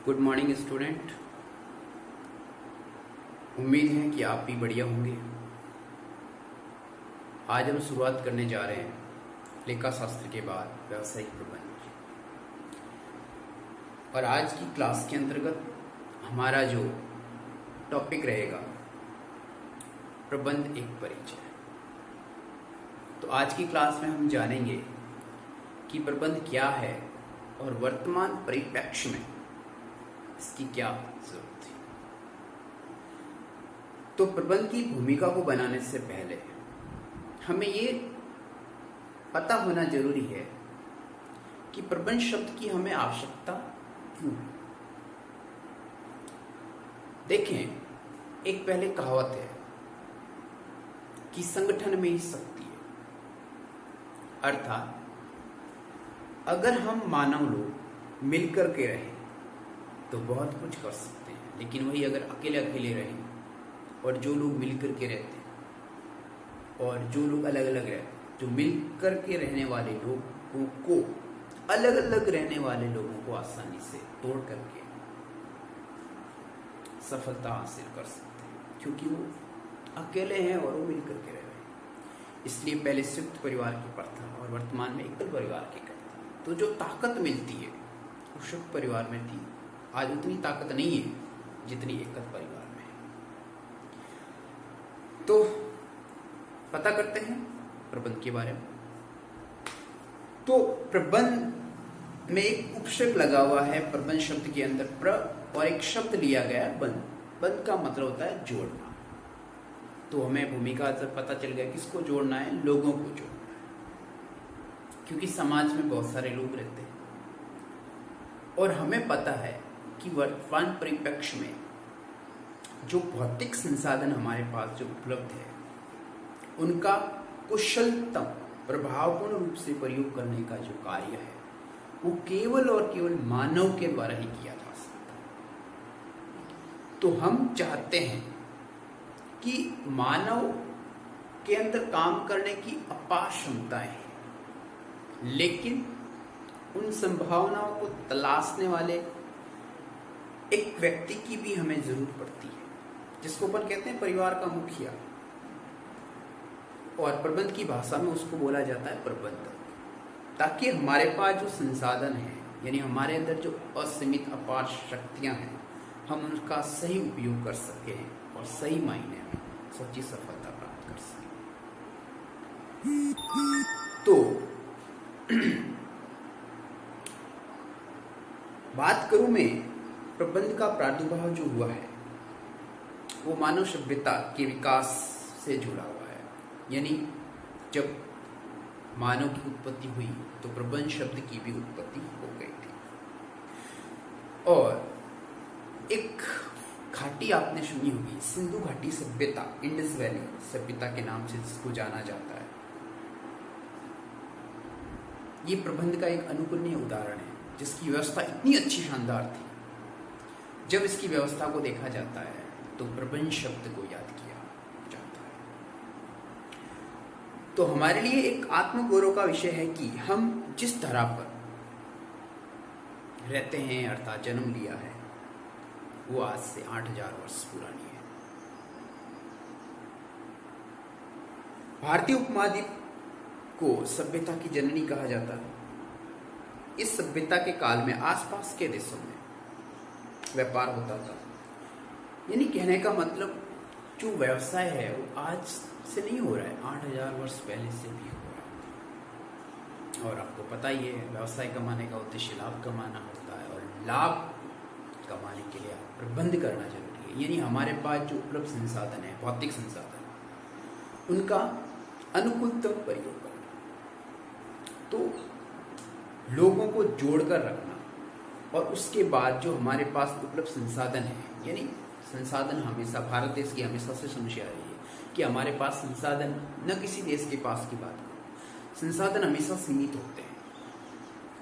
Good morning student. उम्मीद है कि आप भी बढ़िया होंगे। आज हम शुरुआत करने जा रहे हैं लेखा शास्त्र के बाद व्यावसायिक प्रबंधन की। और आज की क्लास के अंतर्गत हमारा जो टॉपिक रहेगा प्रबंध एक परिचय। तो आज की क्लास में हम जानेंगे कि प्रबंध क्या है और वर्तमान परिप्रेक्ष्य में इसकी क्या जरूरत है। तो प्रबंध की भूमिका को बनाने से पहले हमें ये पता होना जरूरी है कि प्रबंध शब्द की हमें आवश्यकता क्यों है। देखें, एक पहले कहावत है कि संगठन में ही शक्ति है। अर्थात अगर हम मानव लोग मिलकर के रहें तो बहुत कुछ कर सकते हैं, लेकिन वही अगर अकेले अकेले रहें और जो लोग मिलकर के रहते हैं और जो लोग अलग अलग रहते हैं, जो मिलकर के रहने वाले लोगों को अलग अलग रहने वाले लोगों को आसानी से तोड़ करके सफलता हासिल कर सकते हैं, क्योंकि वो अकेले हैं और वो मिलकर के रह रहे हैं। इसलिए पहले संयुक्त परिवार की प्रथा और वर्तमान में एकल परिवार की करता। तो जो ताकत मिलती है वो संयुक्त परिवार में थी, आज उतनी ताकत नहीं है जितनी एकल परिवार में है। तो पता करते हैं प्रबंध के बारे में। तो प्रबंध में एक उपशब्द लगा हुआ है प्रबंध शब्द के अंदर प्र और एक शब्द लिया गया है बंध। बंध का मतलब होता है जोड़ना। तो हमें भूमिका से पता चल गया किसको जोड़ना है, लोगों को जोड़ना है, क्योंकि समाज में बहुत सारे लोग रहते हैं और हमें पता है कि वर्तमान परिप्रेक्ष्य में जो भौतिक संसाधन हमारे पास जो उपलब्ध है उनका कुशलतम प्रभावपूर्ण रूप से प्रयोग करने का जो कार्य है वो केवल और केवल मानव के द्वारा ही किया जा सकता है। तो हम चाहते हैं कि मानव के अंदर काम करने की अपार क्षमताएं हैं, लेकिन उन संभावनाओं को तलाशने वाले एक व्यक्ति की भी हमें जरूरत पड़ती है, जिसको अपन कहते हैं परिवार का मुखिया। और प्रबंध की भाषा में उसको बोला जाता है प्रबंधक, ताकि हमारे पास जो संसाधन है, यानी हमारे अंदर जो असीमित अपार शक्तियां हैं, हम उनका सही उपयोग कर सकें और सही मायने में सच्ची सफलता प्राप्त कर सकें। तो बात करूं मैं, प्रबंध का प्रादुर्भाव जो हुआ है वो मानव सभ्यता के विकास से जुड़ा हुआ है। यानी जब मानव की उत्पत्ति हुई तो प्रबंध शब्द की भी उत्पत्ति हो गई थी। और एक घाटी आपने सुनी होगी, सिंधु घाटी सभ्यता, इंडस वैली सभ्यता के नाम से जिसको जाना जाता है। ये प्रबंध का एक अनुकरणीय उदाहरण है, जिसकी व्यवस्था इतनी अच्छी शानदार थी। जब इसकी व्यवस्था को देखा जाता है तो प्रबंध शब्द को याद किया जाता है। तो हमारे लिए एक आत्मगौरव का विषय है कि हम जिस धरा पर रहते हैं, अर्थात जन्म लिया है, वो आज से 8000 वर्ष पुरानी है। भारतीय उपमहाद्वीप को सभ्यता की जननी कहा जाता है। इस सभ्यता के काल में आसपास के देशों में व्यापार होता था। यानी कहने का मतलब जो व्यवसाय है वो आज से नहीं हो रहा है, 8000 वर्ष पहले से भी हो रहा है। और आपको पता ही है, व्यवसाय कमाने का उद्देश्य लाभ कमाना होता है, और लाभ कमाने के लिए प्रबंध करना जरूरी है। यानी हमारे पास जो उपलब्ध संसाधन है, भौतिक संसाधन, उनका अनुकूलतम प्रयोग करना। तो लोगों को जोड़कर रखना, और उसके बाद जो हमारे पास उपलब्ध संसाधन है, यानी संसाधन हमेशा भारत देश की हमेशा से समस्या रही है कि हमारे पास संसाधन, न किसी देश के पास की बात करो, संसाधन हमेशा सीमित होते हैं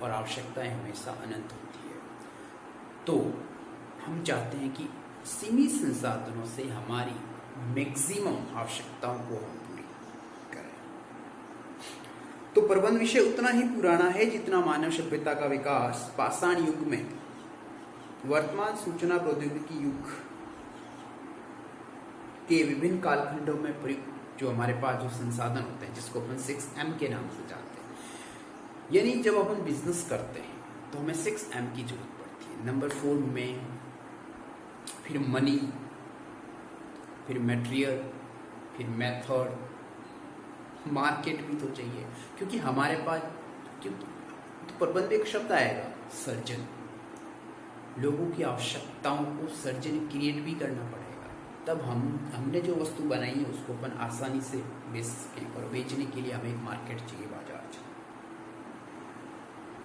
और आवश्यकताएं हमेशा अनंत होती है। तो हम चाहते हैं कि सीमित संसाधनों से हमारी मैक्सिमम आवश्यकताओं को हम पूरी करें। तो प्रबंध विषय उतना ही पुराना है जितना मानव सभ्यता का विकास पाषाण युग में वर्तमान सूचना प्रौद्योगिकी युग के विभिन्न कालखंडों में प्रयुक्त जो हमारे पास जो संसाधन होते हैं, जिसको अपन 6M के नाम से जानते हैं, यानी जब अपन बिजनेस करते हैं तो हमें 6M की जरूरत पड़ती है। नंबर 4 में, फिर मनी, फिर मटेरियल, फिर मेथड, मार्केट भी तो चाहिए, क्योंकि हमारे पास तो प्रबंध एक शब्द आएगा, सर्जन। लोगों की आवश्यकताओं को सर्जन क्रिएट भी करना पड़ेगा, तब हमने जो वस्तु बनाई है उसको अपन आसानी से बेच सकें, और बेचने के लिए हमें एक मार्केट चाहिए, बाजार चाहिए।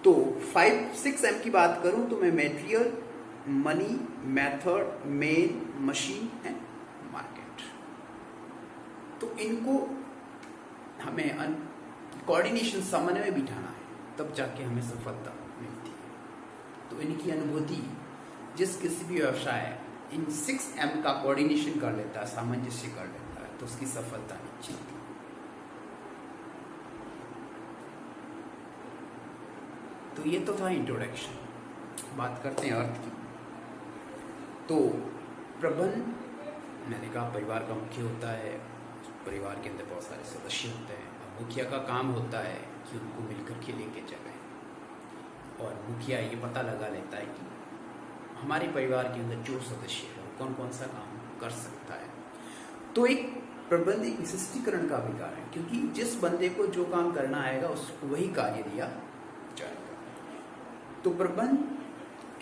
तो 5-6M की बात करूं तो मैं material, money, method, main, machine and market, तो इनको हमें कोऑर्डिनेशन, समन्वय में बिठाना है, तब जाके हमें सफलता मिलती है। तो इनकी अनुभूति जिस किसी भी व्यवसाय इन 6M का कोऑर्डिनेशन कर लेता है, सामंजस्य कर लेता है, तो उसकी सफलता निश्चित है। तो ये तो था इंट्रोडक्शन। बात करते हैं अर्थ की। तो प्रबंध, मैंने कहा परिवार का मुख्य होता है, परिवार के अंदर बहुत सारे सदस्य होते हैं। अब मुखिया का काम होता है कि उनको मिलकर के लेके चलें, और मुखिया ये पता लगा लेता है कि हमारे परिवार के अंदर जो सदस्य है वो कौन कौन सा काम कर सकता है। तो एक प्रबंध एक विशिष्टीकरण का भी कार्य है, क्योंकि जिस बंदे को जो काम करना आएगा उसको वही कार्य दिया जाएगा। तो प्रबंध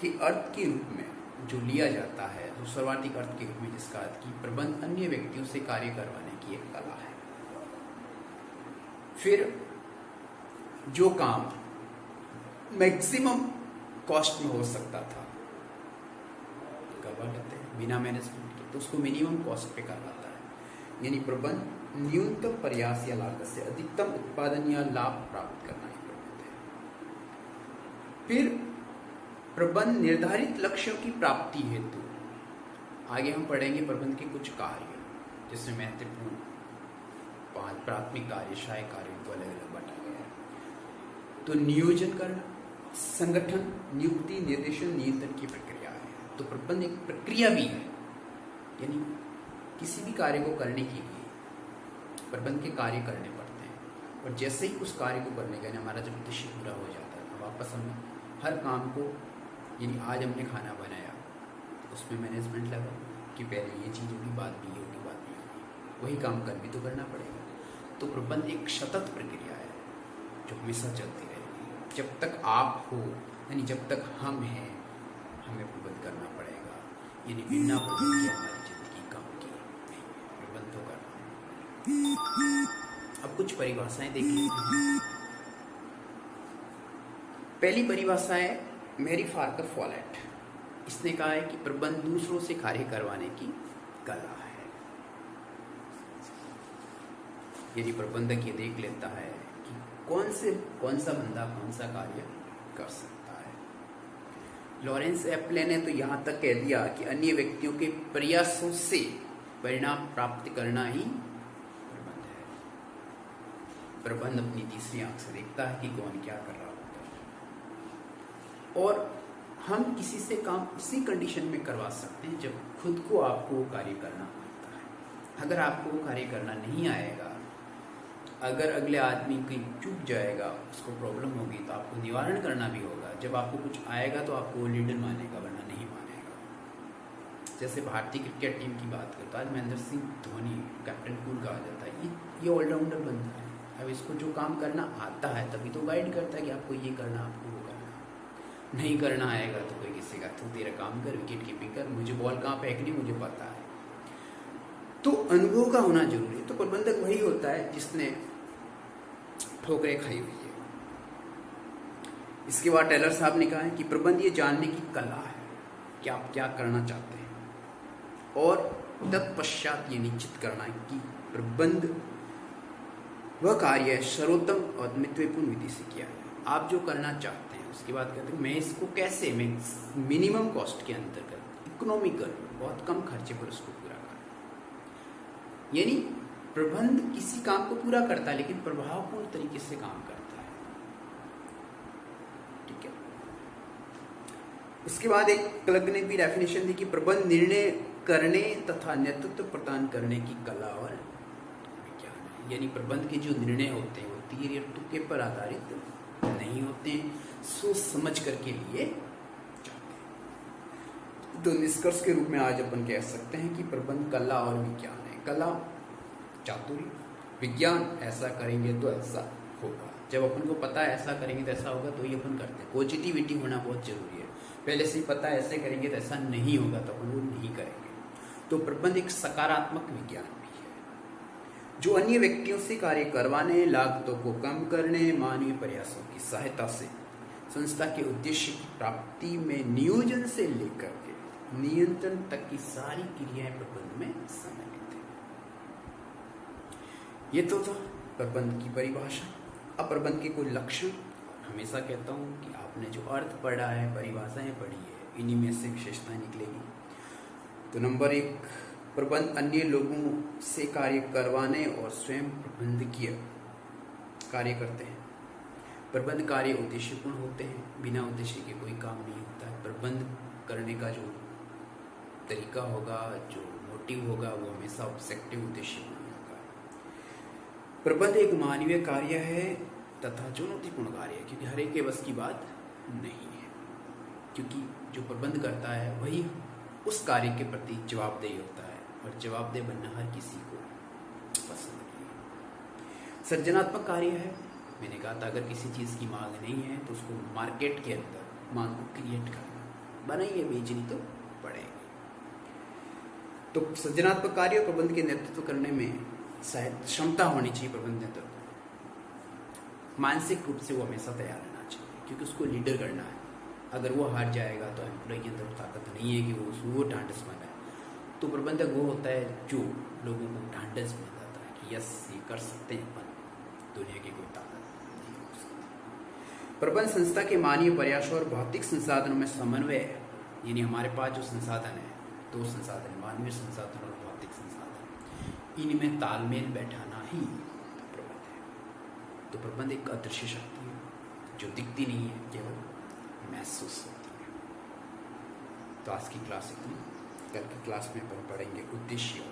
के अर्थ के रूप में जो लिया जाता है, जो सर्वाधिक अर्थ के रूप में जिसका अर्थ कि प्रबंध अन्य व्यक्तियों से कार्य करवाने की एक कला है। फिर जो काम मैक्सिमम कॉस्ट में हो सकता था, करवा लेते हैं बिना मैनेजमेंट के, तो उसको मिनिमम कॉस्ट पे करवाता है। यानी प्रबंध न्यूनतम प्रयास या लागत से अधिकतम उत्पादन या लाभ प्राप्त करना ही प्रबंध है। फिर प्रबंध निर्धारित लक्ष्यों की प्राप्ति हेतु, आगे हम पढ़ेंगे प्रबंध के कुछ कार्य, जिसमें महत्वपूर्ण 5 प्राथमिक कार्य, सहायक कार्यों को अलग अलग बांटा गया है। तो नियोजन करना, संगठन, नियुक्ति, निर्देशन, नियंत्रण की प्रक्रिया है। तो प्रबंध एक प्रक्रिया भी है, यानी किसी भी कार्य को करने के लिए प्रबंध के कार्य करने पड़ते हैं, और जैसे ही उस कार्य को करने का हमारा जब उद्देश्य पूरा हो जाता है, वापस हमें हर काम को, यानी आज हमने खाना बनाया तो उसमें मैनेजमेंट लगा कि पहले ये चीज़ होगी, बाद में ये होगी, बाद में होगी, वही काम कर भी तो करना पड़ेगा। तो प्रबंध एक सतत प्रक्रिया है जो हमेशा चलती रहेगी। जब तक आप हो, यानी जब तक हम हैं, हमें प्रबंध करना पड़ेगा। यानी बिना प्रबंध के हमारी जिंदगी काम की नहीं है, प्रबंध तो करना है। अब कुछ परिभाषाएं देख लेते हैं। पहली परिभाषा है मैरी फार्कर फॉलेट। इसने कहा है कि प्रबंध दूसरों से कार्य करवाने की कला है। यदि प्रबंधक ये देख लेता है कि कौन सा बंदा कौन सा कार्य कर सकता है। लॉरेंस एप्ले ने तो यहाँ तक कह दिया कि अन्य व्यक्तियों के प्रयासों से परिणाम प्राप्त करना ही प्रबंध है। प्रबंध अपनी तीसरी आंख से देखता है कि कौन क्या कर रहा होता है, और हम किसी से काम उसी कंडीशन में करवा सकते हैं जब खुद को आपको वो कार्य करना आता है। अगर आपको वो कार्य करना नहीं आएगा, अगर अगले आदमी कहीं चूक जाएगा, उसको प्रॉब्लम होगी, तो आपको निवारण करना भी होगा। जब आपको कुछ आएगा तो आपको वो लीडर मानेगा, वरना नहीं मानेगा। जैसे भारतीय क्रिकेट टीम की बात करता है, आज महेंद्र सिंह धोनी कैप्टन कूल कहा जाता है, ये ऑलराउंडर बनता है। अब इसको जो काम करना आता है तभी तो गाइड करता है कि आपको ये करना, आपको वो करना। नहीं करना आएगा तो कोई किसी का तू तेरा काम कर, विकेट कीपिंग कर, मुझे बॉल कहाँ फेंकनी मुझे पता है। तो अनुभव का होना जरूरी है। तो प्रबंधक वही होता है जिसने ठोकरें खाई हुई है। इसके बाद टेलर साहब ने कहा है कि प्रबंध ये जानने की कला है कि आप क्या करना चाहते हैं, और तत्पश्चात ये निश्चित करना है कि प्रबंध वह कार्य है सर्वोत्तम और महत्वपूर्ण विधि से किया है। आप जो करना चाहते हैं उसके बाद कहते हैं मैं इसको कैसे, मैं मिनिमम कॉस्ट के अंतर्गत इकोनॉमिकल, बहुत कम खर्चे पर उसको पूरा करें। यानी प्रबंध किसी काम को पूरा करता है लेकिन प्रभावपूर्ण तरीके से काम करता है। ठीक है। उसके बाद एक क्लर्क ने भी डेफिनेशन दी कि प्रबंध निर्णय करने तथा नेतृत्व प्रदान करने की कला और विज्ञान है। यानी प्रबंध के जो निर्णय होते हैं वो तीर या तुक्के पर आधारित नहीं होते हैं, सोच समझ करके लिए जाते हैं। तो निष्कर्ष के रूप में आज अपन कह सकते हैं कि प्रबंध कला और विज्ञान है। कला चातुर्य, विज्ञान ऐसा करेंगे तो ऐसा होगा। जब अपन को पता है ऐसा करेंगे तो ऐसा होगा तो ही अपन करते हैं। पॉजिटिविटी होना बहुत जरूरी है। पहले से ही पता है ऐसे करेंगे तो ऐसा नहीं होगा तो अपन वो नहीं करेंगे। तो प्रबंध एक सकारात्मक विज्ञान भी है जो अन्य व्यक्तियों से कार्य करवाने, लागतों को कम करने, मानवीय प्रयासों की सहायता से संस्था के उद्देश्य की प्राप्ति में नियोजन से लेकर के नियंत्रण तक की सारी क्रियाएं प्रबंध में सम्मिलित है। ये तो था प्रबंध की परिभाषा। अब प्रबंध के कोई लक्षण, हमेशा कहता हूँ कि आपने जो अर्थ पढ़ा है, परिभाषाएं पढ़ी है, इन्हीं में से विशेषताएं निकलेगी। तो नंबर 1, प्रबंध अन्य लोगों से कार्य करवाने और स्वयं प्रबंधकीय कार्य करते हैं। प्रबंध कार्य उद्देश्यपूर्ण होते हैं, बिना उद्देश्य के कोई काम नहीं होता है। प्रबंध करने का जो तरीका होगा, जो मोटिव होगा, वो हमेशा ऑब्जेक्टिव उद्देश्यपूर्ण होगा। प्रबंध एक मानवीय कार्य है तथा चुनौतीपूर्ण कार्य है, क्योंकि हर एक के बस की बात नहीं है। क्योंकि जो प्रबंध करता है वही उस कार्य के प्रति जवाबदेही होता है, और जवाबदेह बनना हर किसी को पसंद नहीं है। सृजनात्मक कार्य है। मैंने कहा था अगर किसी चीज़ की मांग नहीं है तो उसको मार्केट के अंदर मांग को क्रिएट करना, बनाइए, बेचनी तो पड़ेगी। तो सृजनात्मक कार्य और प्रबंध के नेतृत्व करने में शायद क्षमता होनी चाहिए। प्रबंध नेतृत्व मानसिक रूप से वो हमेशा तैयार रहना चाहिए, क्योंकि उसको लीडर करना है। अगर वो हार जाएगा तो एम्प्लॉय के अंदर ताकत नहीं है कि वो ढांढस बनाए। तो प्रबंधक वो होता है जो लोगों को ढांढस बन जाता है कि यस, ये कर सकते हैं अपन, दुनिया की कोई ताकत नहीं हो सकती। प्रबंध संस्था के मानवीय प्रयासों और भौतिक संसाधनों में समन्वय है। यानी हमारे पास जो संसाधन है, 2 संसाधन, मानवीय संसाधन और भौतिक संसाधन, इनमें तालमेल बैठाना ही प्रबंध है। तो प्रबंध एक अदृश्य शक्ति है जो दिखती नहीं है, केवल महसूस होती है। तो आज की क्लास इतनी। कल की क्लास में अपन पढ़ेंगे उद्देश्य।